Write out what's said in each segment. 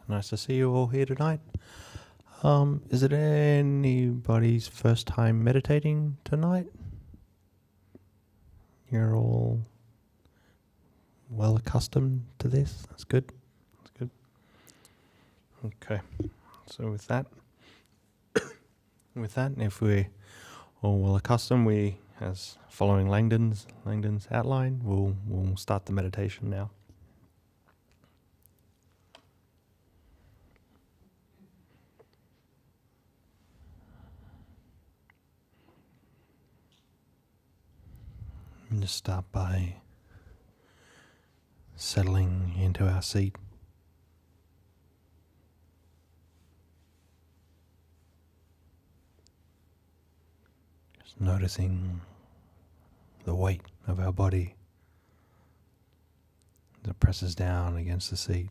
Nice to see you all here tonight. Is it anybody's first time meditating tonight? You're all well accustomed to this? That's good. That's good. Okay. So with that, if we're all well accustomed, we, as following Langdon's outline, we'll start the meditation now. And just start by settling into our seat. Just noticing the weight of our body as it presses down against the seat.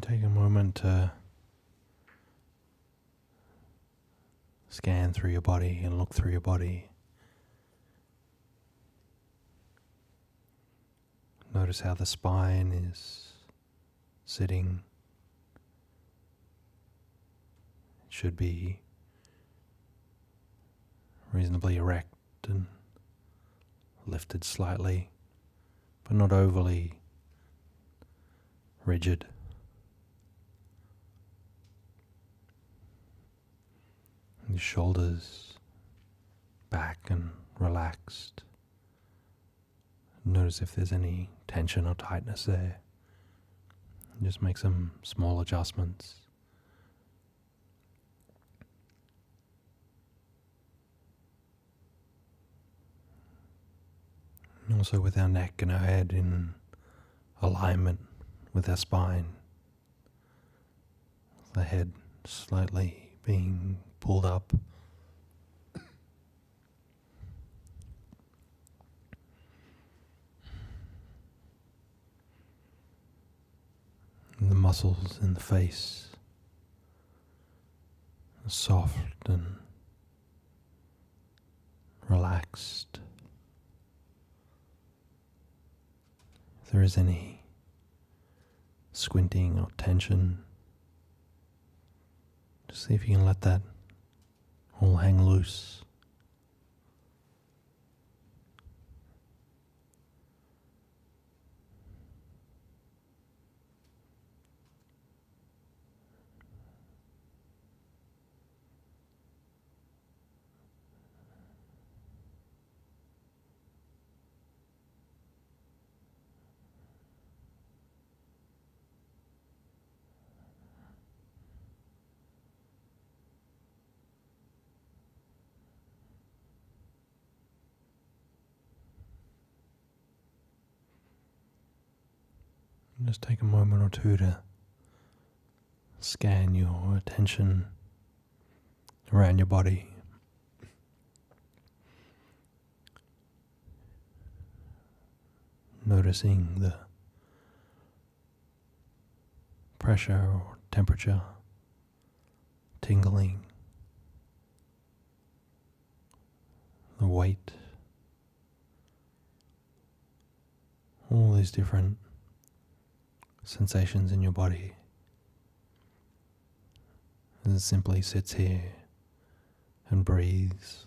Take a moment to scan through your body and look through your body. Notice how the spine is sitting. It should be reasonably erect and lifted slightly, but not overly rigid. Your shoulders back and relaxed. Notice if there's any tension or tightness there. Just make some small adjustments. And also with our neck and our head in alignment with our spine. The head slightly being pulled up. And the muscles in the face are soft and relaxed. If there is any squinting or tension, just see if you can let that all hang loose. Just take a moment or two to scan your attention around your body. Noticing the pressure or temperature, tingling, the weight, all these different sensations in your body as it simply sits here and breathes.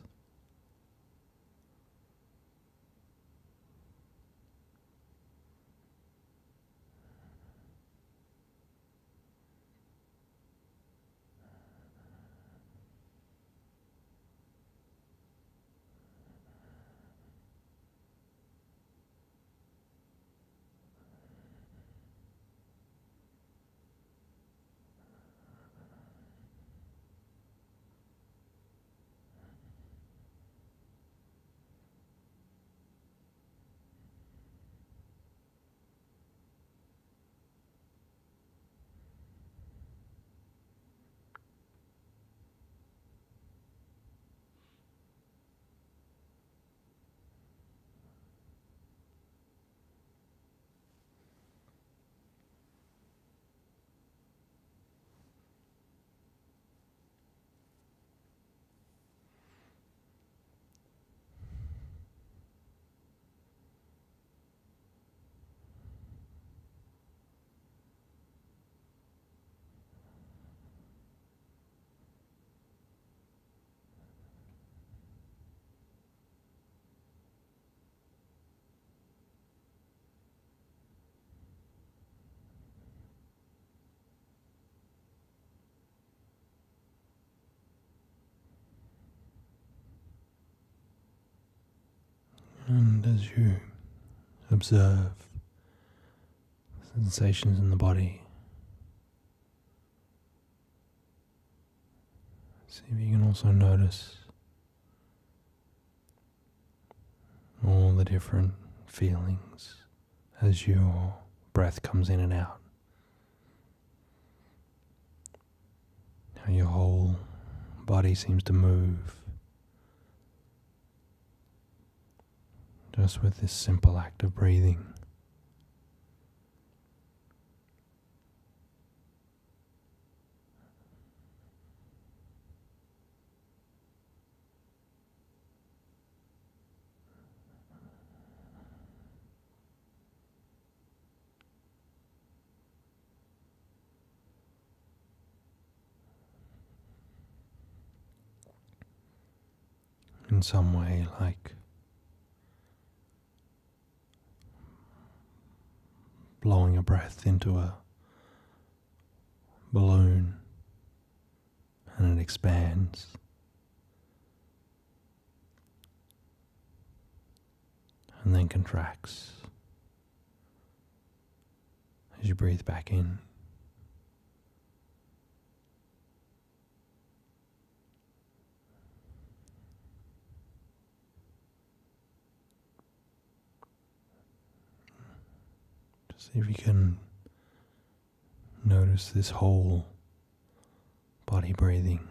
And as you observe sensations in the body, see if you can also notice all the different feelings as your breath comes in and out. How your whole body seems to move just with this simple act of breathing. In some way, like blowing a breath into a balloon and it expands. And then contracts as you breathe back in. See if you can notice this whole body breathing.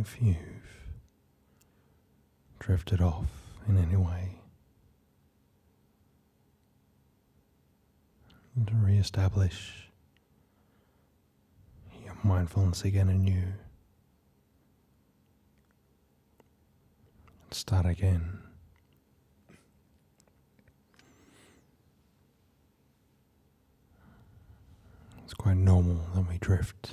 if you've drifted off in any way, and to re-establish your mindfulness again anew. Start again. It's quite normal that we drift.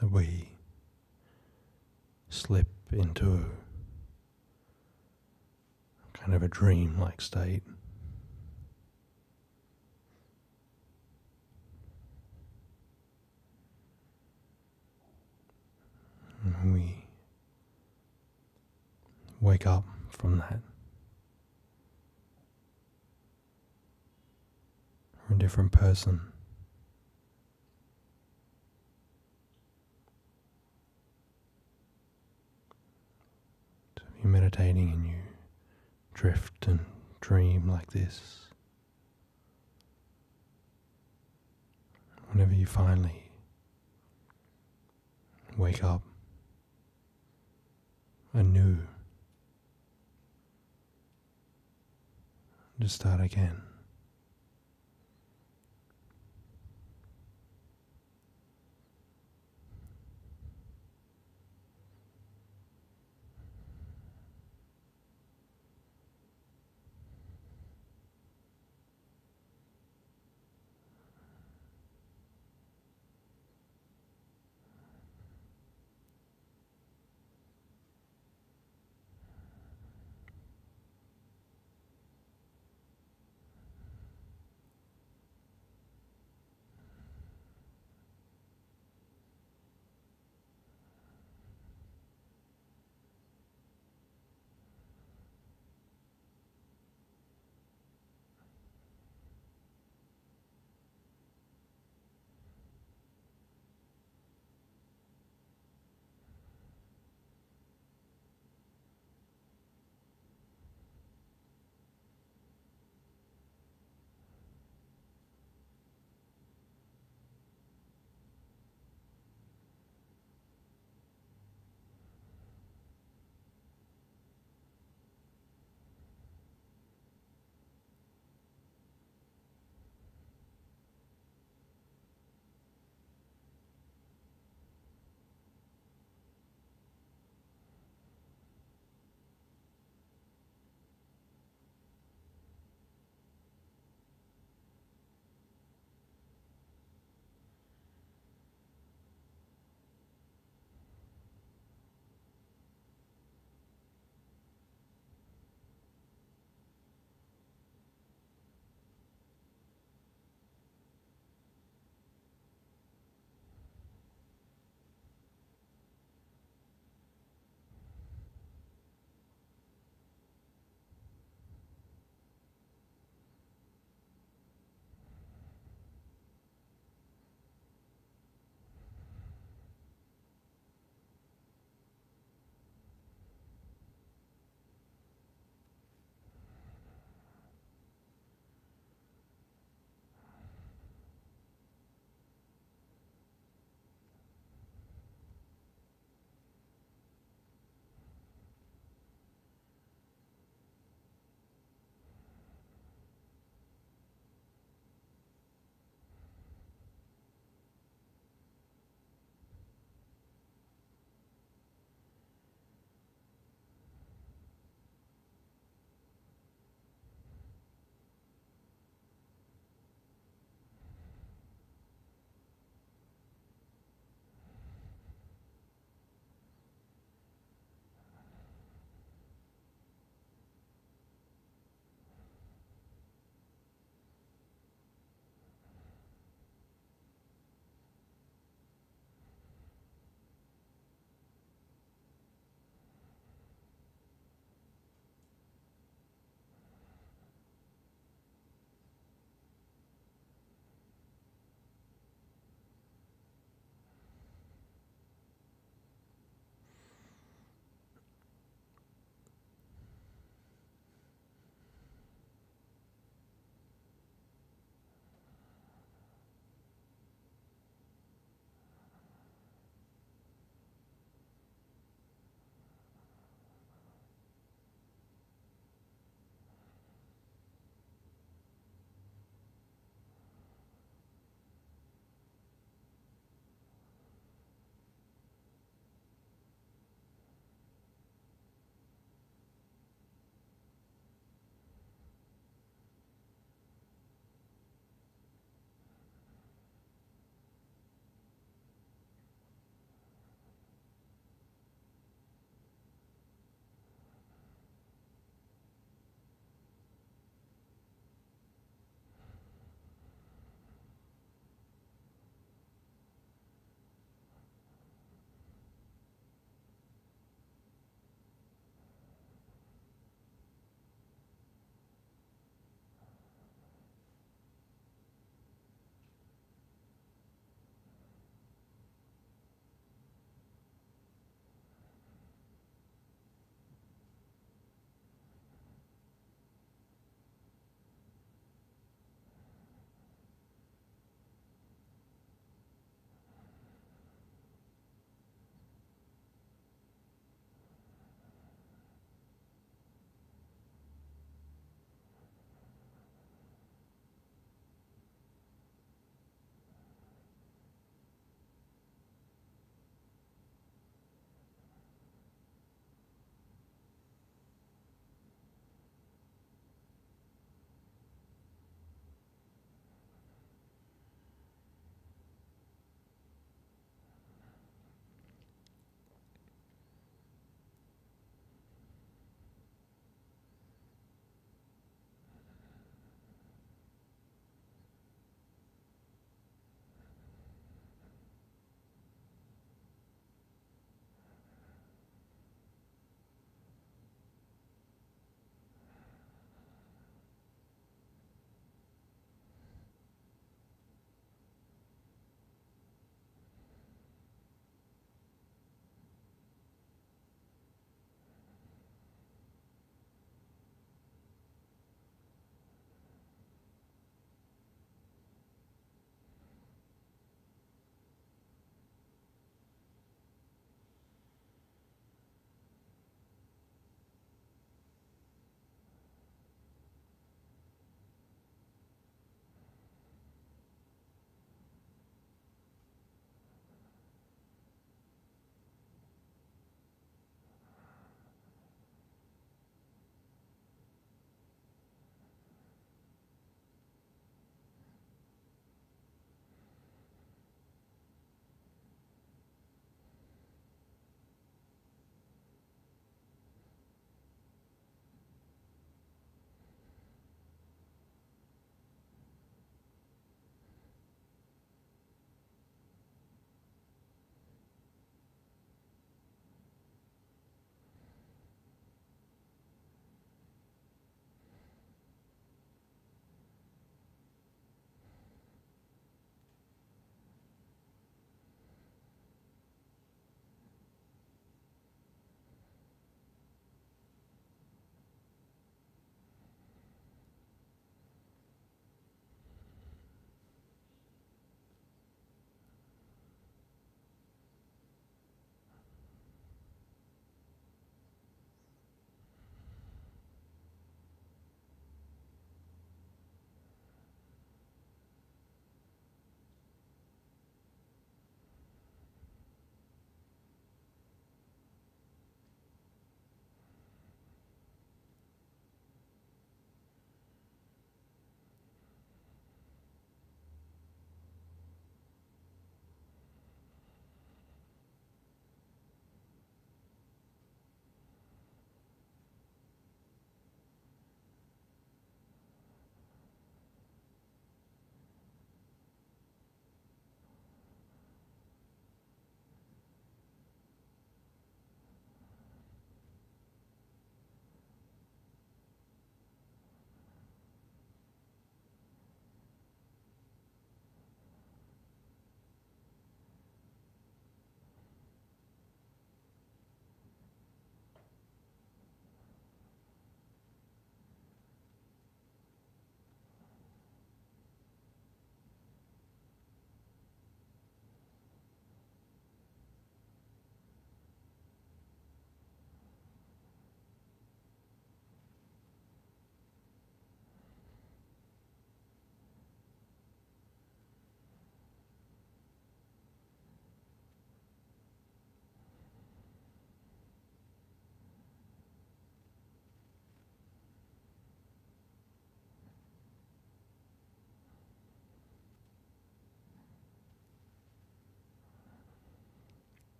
That we slip into kind of a dream-like state. And we wake up from that. We're a different person. So if you're meditating and you drift and dream like this, whenever you finally wake up anew, just start again.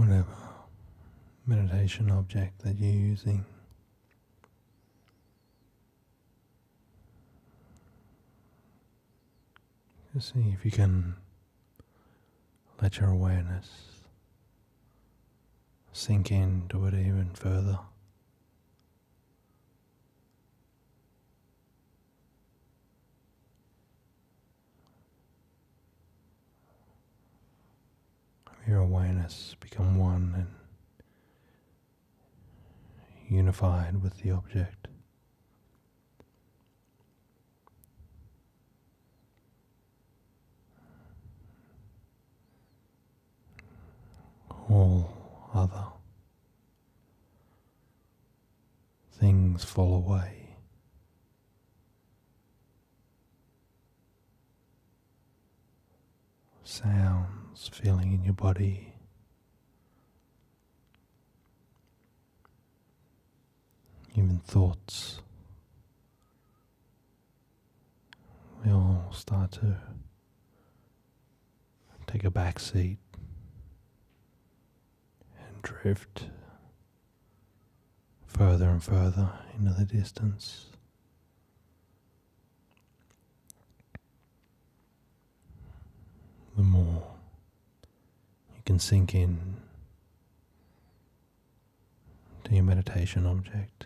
whatever meditation object that you're using. Just see if you can let your awareness sink into it even further. Your awareness become one and unified with the object. All other things fall away. Sounds feeling in your body, even thoughts, we all start to take a back seat and drift further and further into the distance. The more you can sink in to your meditation object.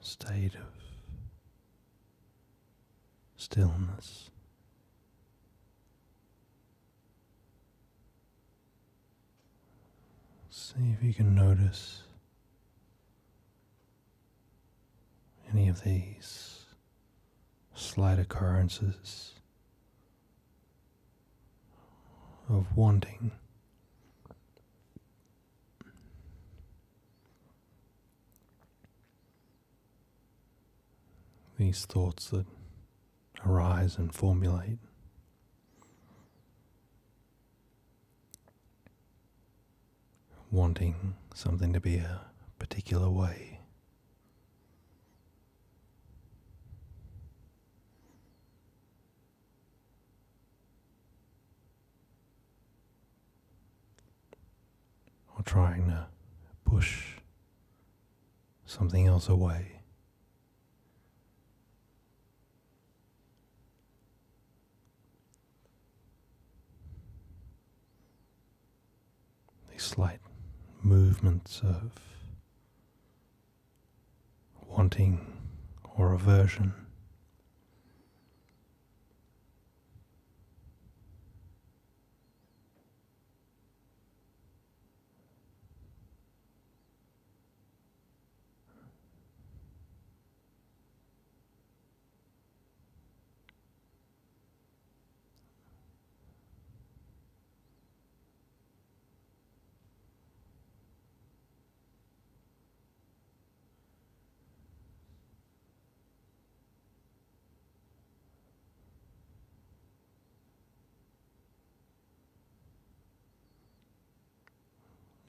state of stillness. See if you can notice any of these slight occurrences of wanting. These thoughts that arise and formulate. Wanting something to be a particular way. Or trying to push something else away. These slight movements of wanting or aversion.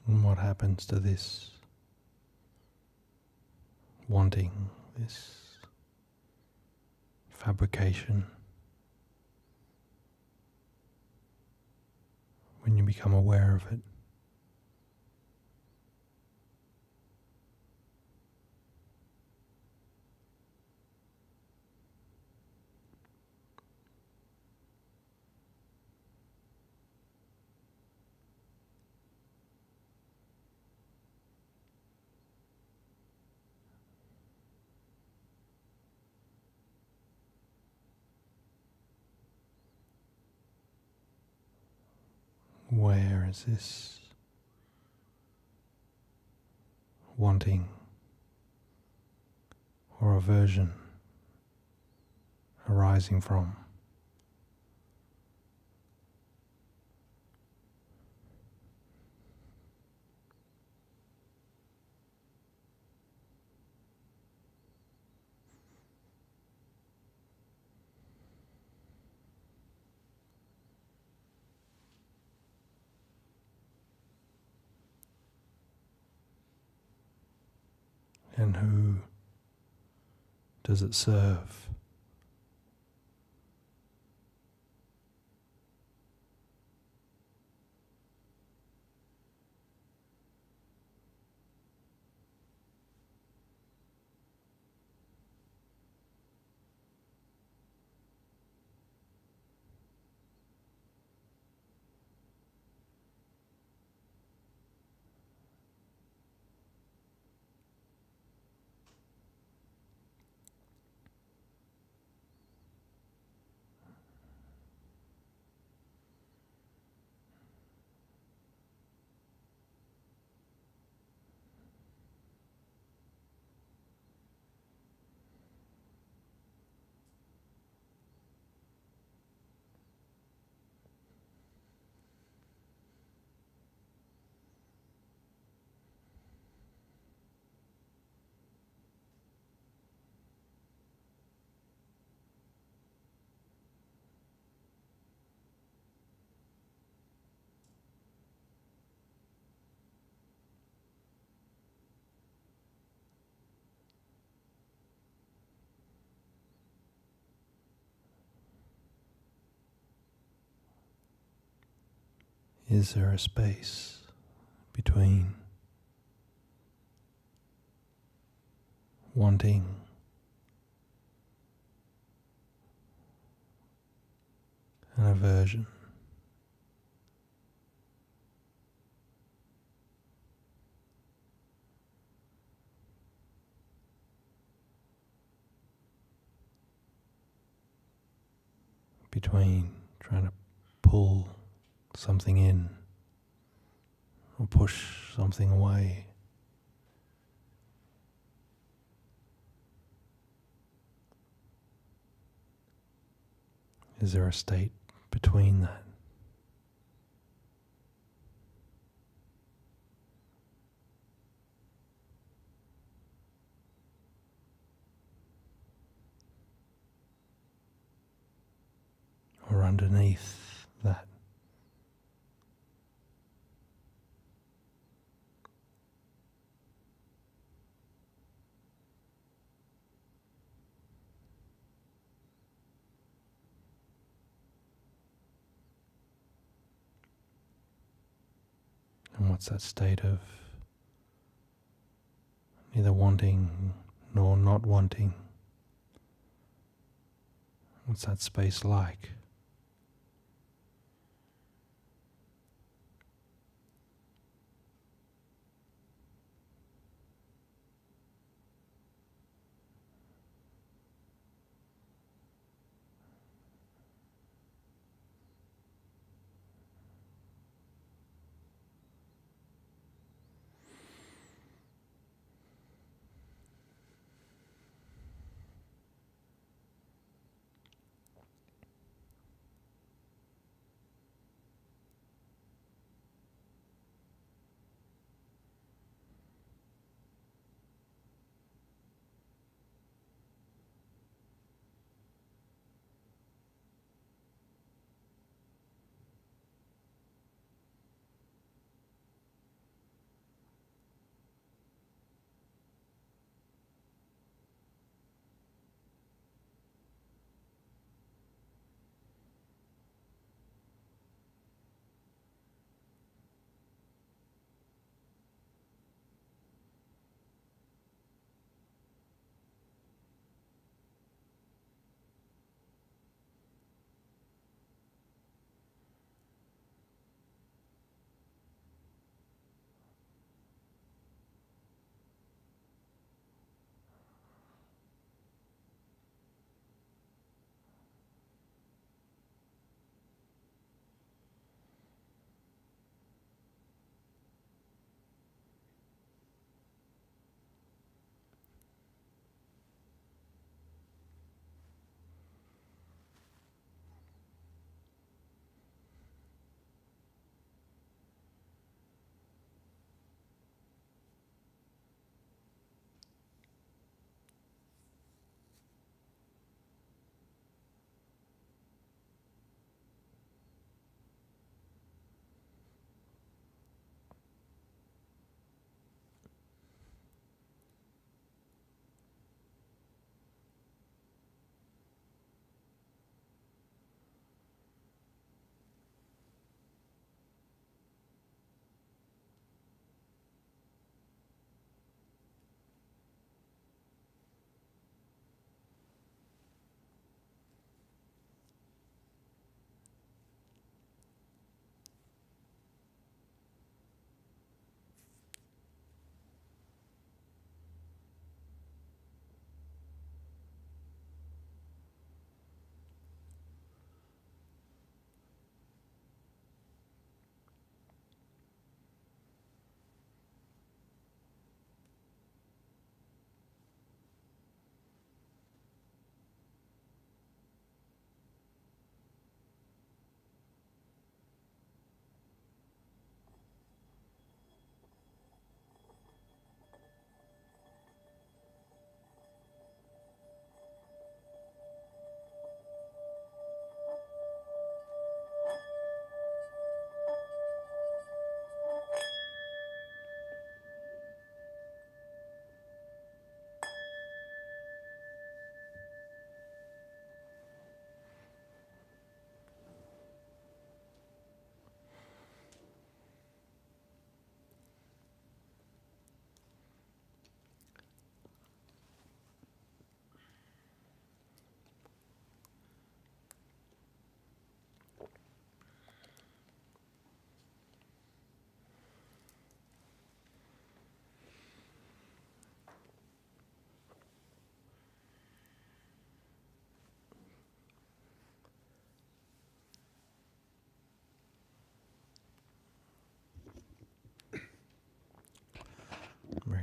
And what happens to this wanting, this fabrication, when you become aware of it? Where is this wanting or aversion arising from? And who does it serve? Is there a space between wanting and aversion? between trying to pull something in or push something away. Is there a state between that? Or underneath that? And what's that state of neither wanting nor not wanting? What's that space like?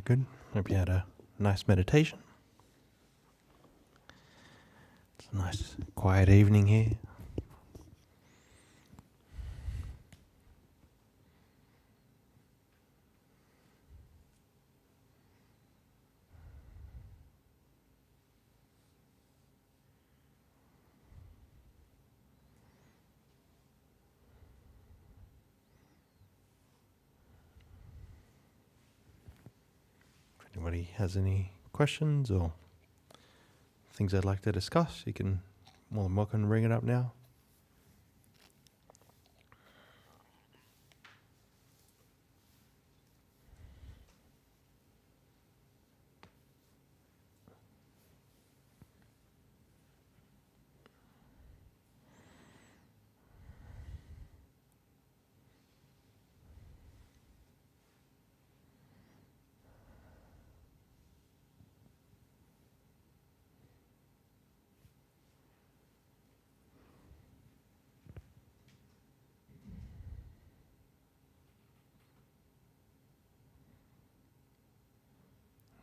Very good. Hope you had a nice meditation. It's a nice quiet evening here. Anybody has any questions or things they'd like to discuss, you can more than welcome to bring it up now.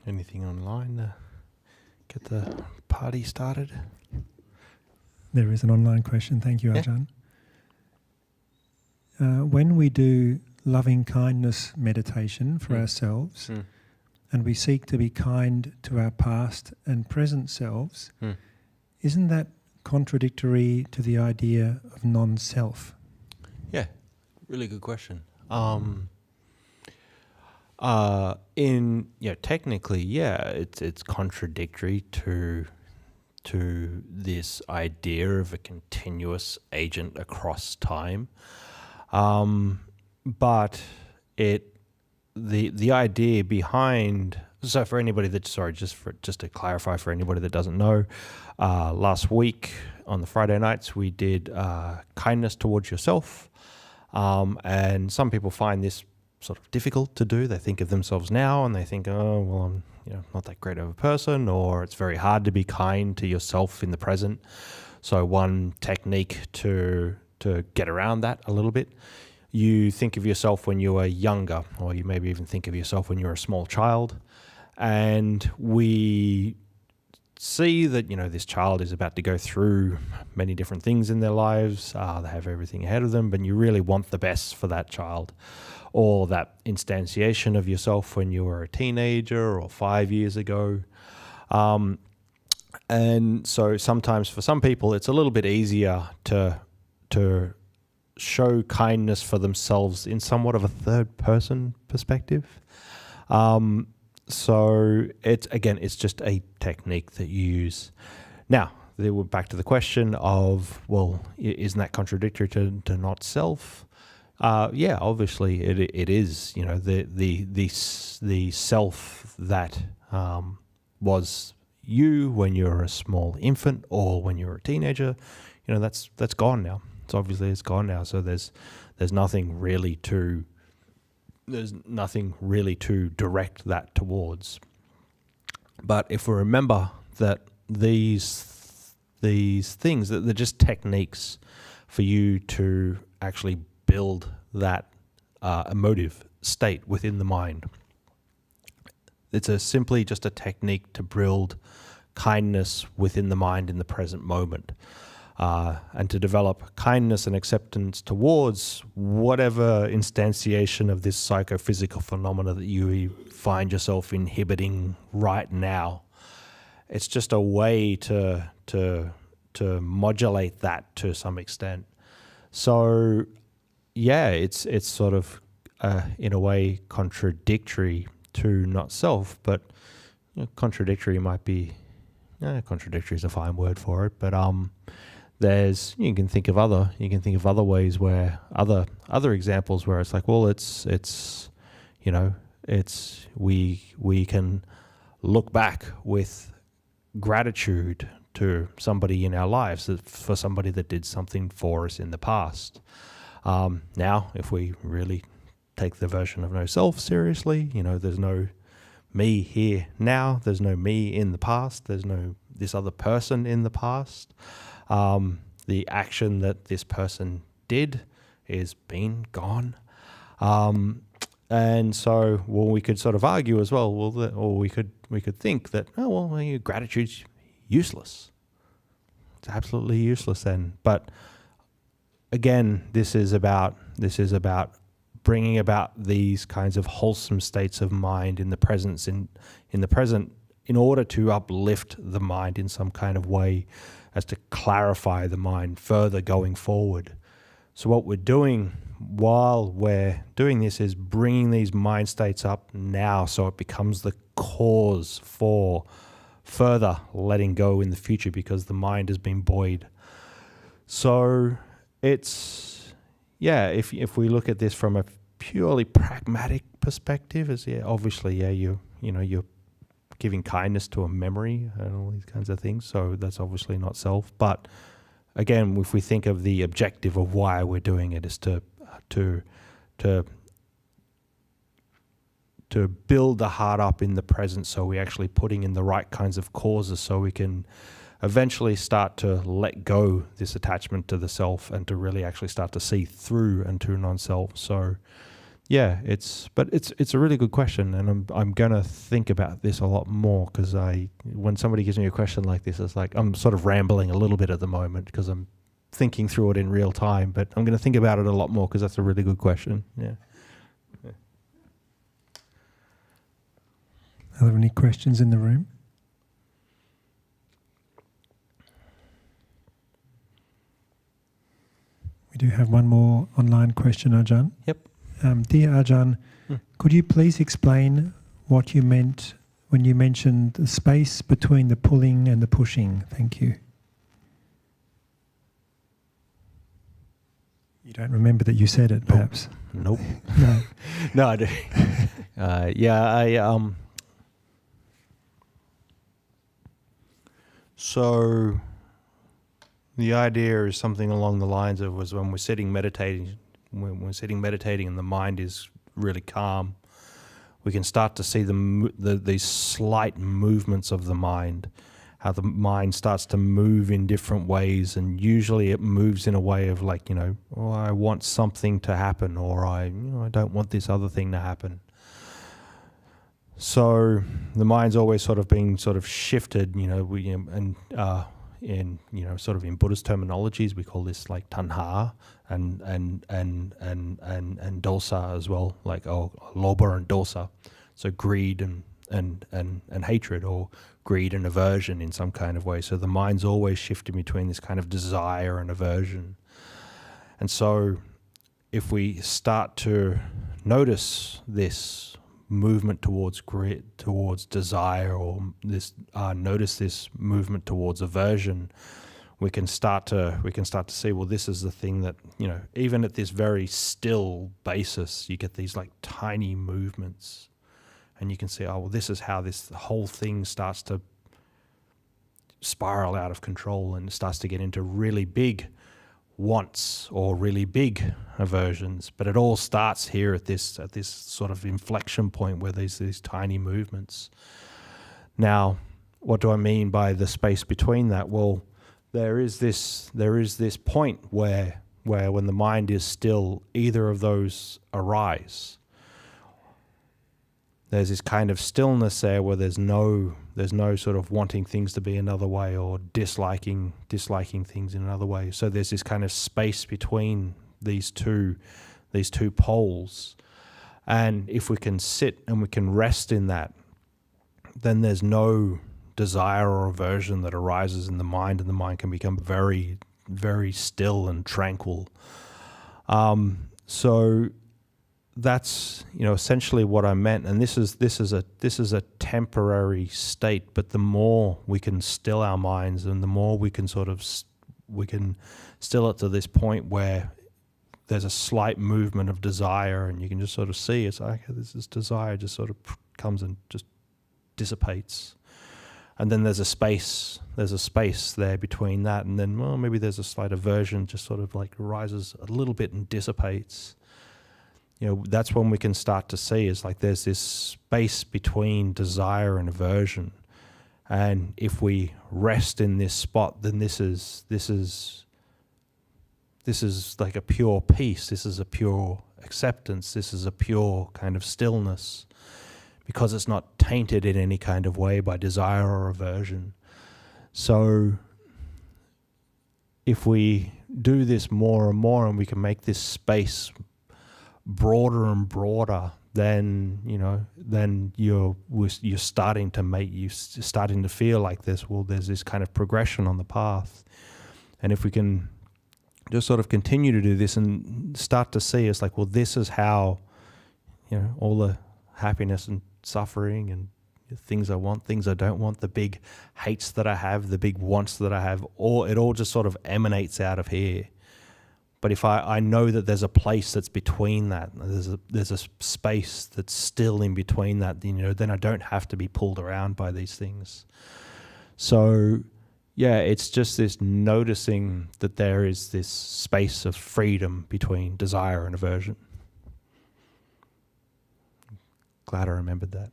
Anything online to get the party started? There is an online question. Thank you, Ajahn. When we do loving kindness meditation for ourselves and we seek to be kind to our past and present selves, isn't that contradictory to the idea of non-self? Yeah, really good question. Technically, it's contradictory to this idea of a continuous agent across time, but the idea behind. So for anybody that just to clarify for anybody that doesn't know, last week on the Friday nights we did kindness towards yourself, and some people find this sort of difficult to do. They think of themselves now and they think, oh, well, I'm not that great of a person, or it's very hard to be kind to yourself in the present. So one technique to get around that a little bit, you think of yourself when you were younger, or you maybe even think of yourself when you were a small child, and we see that this child is about to go through many different things in their lives. They have everything ahead of them, but you really want the best for that child. Or that instantiation of yourself when you were a teenager or 5 years ago. And so sometimes for some people it's a little bit easier to show kindness for themselves in somewhat of a third person perspective. So it's just a technique that you use. Now, we're back to the question of, well, isn't that contradictory to not self? Obviously it is. The self that was you when you were a small infant or when you were a teenager, that's gone now. It's gone now. So there's nothing really to direct that towards. But if we remember that these things, that they're just techniques for you to actually build that emotive state within the mind. It's simply just a technique to build kindness within the mind in the present moment, and to develop kindness and acceptance towards whatever instantiation of this psychophysical phenomena that you find yourself inhibiting right now. It's just a way to modulate that to some extent. So it's sort of in a way contradictory to not self, but contradictory might be, contradictory is a fine word for it, but you can think of other ways where other examples where it's like, well, we can look back with gratitude to somebody in our lives, for somebody that did something for us in the past. Now, if we really take the version of no self seriously, there's no me here now, there's no me in the past, there's no this other person in the past. The action that this person did is been gone. And so, well, we could sort of argue as well, or we could think that, gratitude's useless. It's absolutely useless then. But again, this is about bringing about these kinds of wholesome states of mind in the present, in order to uplift the mind in some kind of way, as to clarify the mind further going forward. So what we're doing while we're doing this is bringing these mind states up now, so it becomes the cause for further letting go in the future, because the mind has been buoyed. So it's, if we look at this from a purely pragmatic perspective, is obviously you're giving kindness to a memory and all these kinds of things. So that's obviously not self. But again, if we think of the objective of why we're doing it, is to build the heart up in the present, so we're actually putting in the right kinds of causes, so we can eventually start to let go this attachment to the self, and to really actually start to see through and to non-self. So it's a really good question, and I'm gonna think about this a lot more, because when somebody gives me a question like this, it's like I'm sort of rambling a little bit at the moment because I'm thinking through it in real time, but I'm going to think about it a lot more, because that's a really good question. Yeah. Are there any questions in the room? We do have one more online question, Ajahn. Yep. Dear Ajahn, could you please explain what you meant when you mentioned the space between the pulling and the pushing? Thank you. You don't remember that you said it, perhaps? Nope. No. No, I do. So the idea is something along the lines of, was when we're sitting meditating and the mind is really calm, we can start to see these slight movements of the mind, how the mind starts to move in different ways, and usually it moves in a way of like, I want something to happen, or I don't want this other thing to happen. So the mind's always sort of being sort of shifted, in Buddhist terminologies, we call this like tanha and dosa as well, like loba and dosa. So greed and hatred, or greed and aversion in some kind of way. So the mind's always shifting between this kind of desire and aversion. And so if we start to notice this movement towards greed, towards desire, or notice this movement towards aversion, we can start to see, well, this is the thing that, even at this very still basis, you get these like tiny movements, and you can see, this is how this whole thing starts to spiral out of control, and it starts to get into really big wants or really big aversions. But it all starts here at this sort of inflection point where there's these tiny movements. Now, what do I mean by the space between that? Well, there is this point where when the mind is still, either of those arise. There's this kind of stillness there where there's no sort of wanting things to be another way, or disliking things in another way. So there's this kind of space between these two poles. And if we can sit and we can rest in that, then there's no desire or aversion that arises in the mind, and the mind can become very, very still and tranquil. So that's essentially what I meant, and this is a temporary state. But the more we can still our minds, and the more we can still it to this point where there's a slight movement of desire, and you can just sort of see it's like this desire just sort of comes and just dissipates, and then there's a space there between that, and then maybe there's a slight aversion, just sort of like rises a little bit and dissipates. That's when we can start to see is like there's this space between desire and aversion. And if we rest in this spot, then this is like a pure peace. This is a pure acceptance. This is a pure kind of stillness, because it's not tainted in any kind of way by desire or aversion. So if we do this more and more, and we can make this space broader and broader, then you're starting to feel like there's this kind of progression on the path. And if we can just sort of continue to do this and start to see, it's like, well, this is how, all the happiness and suffering and things I want, things I don't want, the big hates that I have, the big wants that I have, it all just sort of emanates out of here. But if I know that there's a place that's between that, there's a space that's still in between that, then I don't have to be pulled around by these things. So yeah, it's just this noticing that there is this space of freedom between desire and aversion. Glad I remembered that.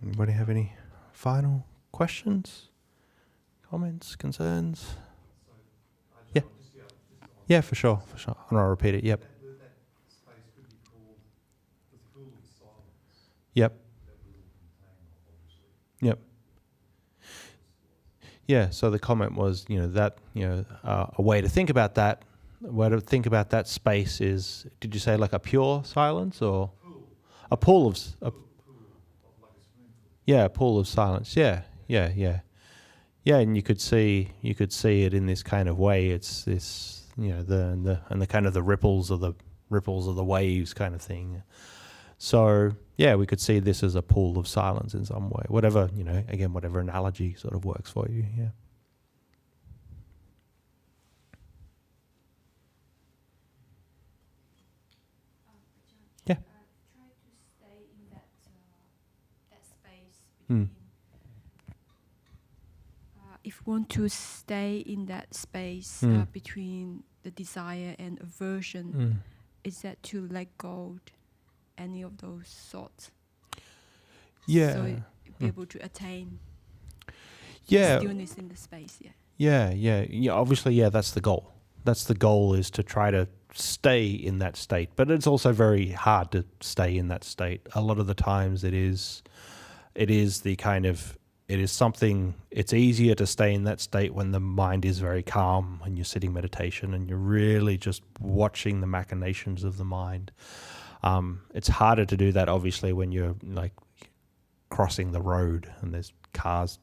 Anybody have any final questions, comments, concerns? Yeah. Yeah, for sure. I'm going to repeat it. Yep. That space could be called the pool of silence. Yep. That we will contain, obviously. Yep. Yeah, so the comment was, a way to think about that, space is, did you say like a pure silence or? A pool of like a swimming pool. Yeah, a pool of silence. Yeah, and you could see it in this kind of way. It's this, the kind of the ripples of the waves kind of thing. So yeah, we could see this as a pool of silence in some way. Whatever, whatever analogy sort of works for you. Yeah. Yeah. Try to stay in that space between. If we want to stay in that space between the desire and aversion, is that to let go any of those thoughts? Yeah. So be able to attain stillness in the space. Yeah. Obviously, that's the goal. That's the goal, is to try to stay in that state. But it's also very hard to stay in that state. A lot of the times it is something, it's easier to stay in that state when the mind is very calm, when you're sitting meditation and you're really just watching the machinations of the mind. It's harder to do that, obviously, when you're like crossing the road and there's cars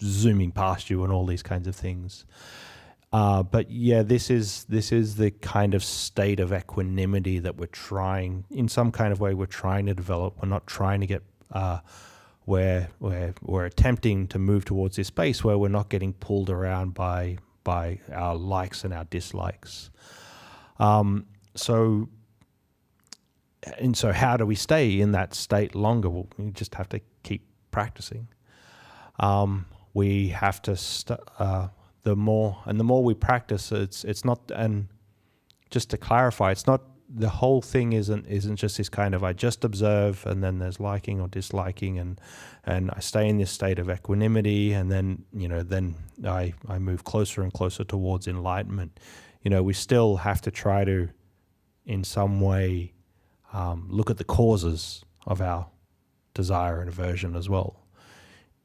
zooming past you and all these kinds of things. But yeah, this is the kind of state of equanimity that we're trying, in some kind of way, we're trying to develop. We're not trying to get, where we're attempting to move towards this space where we're not getting pulled around by our likes and our dislikes. So how do we stay in that state longer? Well, we just have to keep practicing. We have to the more we practice, it's not, and just to clarify, it's not, the whole thing isn't just this kind of, I just observe and then there's liking or disliking and I stay in this state of equanimity and then I move closer and closer towards enlightenment. We still have to try to, in some way, look at the causes of our desire and aversion as well.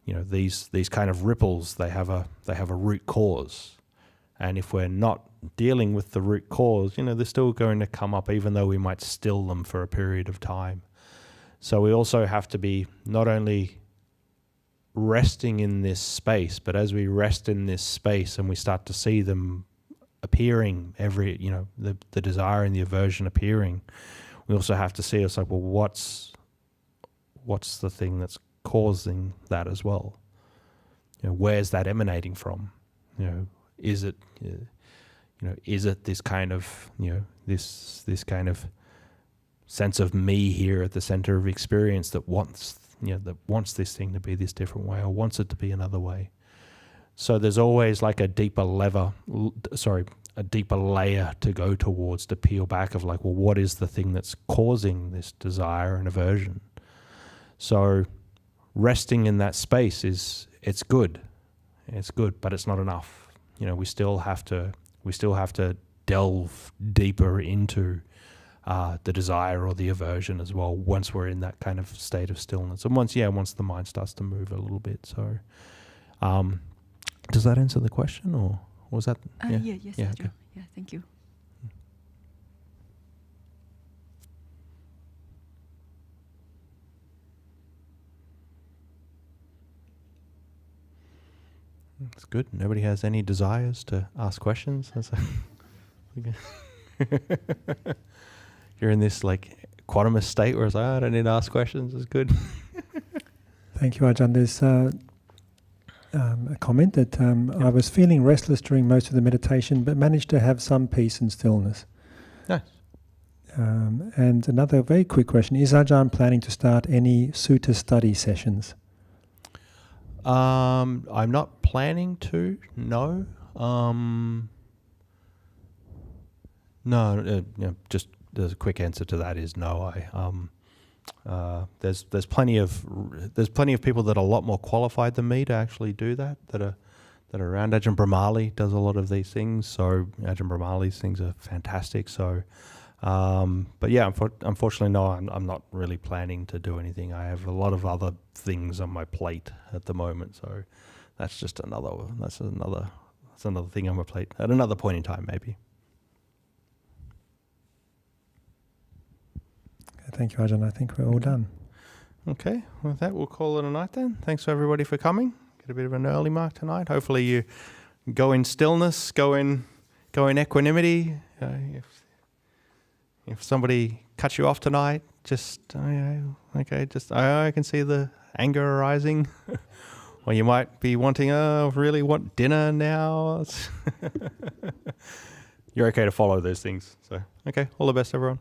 These kind of ripples, they have a root cause, and if we're not dealing with the root cause, they're still going to come up, even though we might still them for a period of time. So we also have to be not only resting in this space, but as we rest in this space and we start to see them appearing, the desire and the aversion appearing, we also have to see, it's like, well, what's the thing that's causing that as well? Where's that emanating from? Is it this kind of this kind of sense of me here at the center of experience that wants this thing to be this different way or wants it to be another way? So there's always like a deeper a deeper layer to go towards, to peel back of like, well, what is the thing that's causing this desire and aversion? So resting in that space it's good, but it's not enough. You know, we still have to delve deeper into the desire or the aversion as well once we're in that kind of state of stillness, and once the mind starts to move a little bit. So does that answer the question, or was that yes, okay. Yeah, thank you. That's good. Nobody has any desires to ask questions. You're in this like quantumous state where it's like, I don't need to ask questions. It's good. Thank you, Ajahn. There's a comment that I was feeling restless during most of the meditation, but managed to have some peace and stillness. Nice. And another very quick question: is Ajahn planning to start any sutta study sessions? I'm not planning to. No. Just the quick answer to that is no. There's plenty of people that are a lot more qualified than me to actually do that are around. Ajahn Brahmali does a lot of these things, so Ajahn Brahmali's things are fantastic. So, but yeah, unfortunately, no, I'm not really planning to do anything. I have a lot of other things on my plate at the moment, so that's just another thing on my plate at another point in time, maybe. Thank you, Ajahn. I think we're all done. Okay, with that, we'll call it a night then. Thanks for everybody for coming. Get a bit of an early mark tonight. Hopefully you go in stillness, go in equanimity. If somebody cuts you off tonight, just, I can see the anger arising. Or you might be wanting, really want dinner now. You're okay to follow those things. So, okay, all the best, everyone.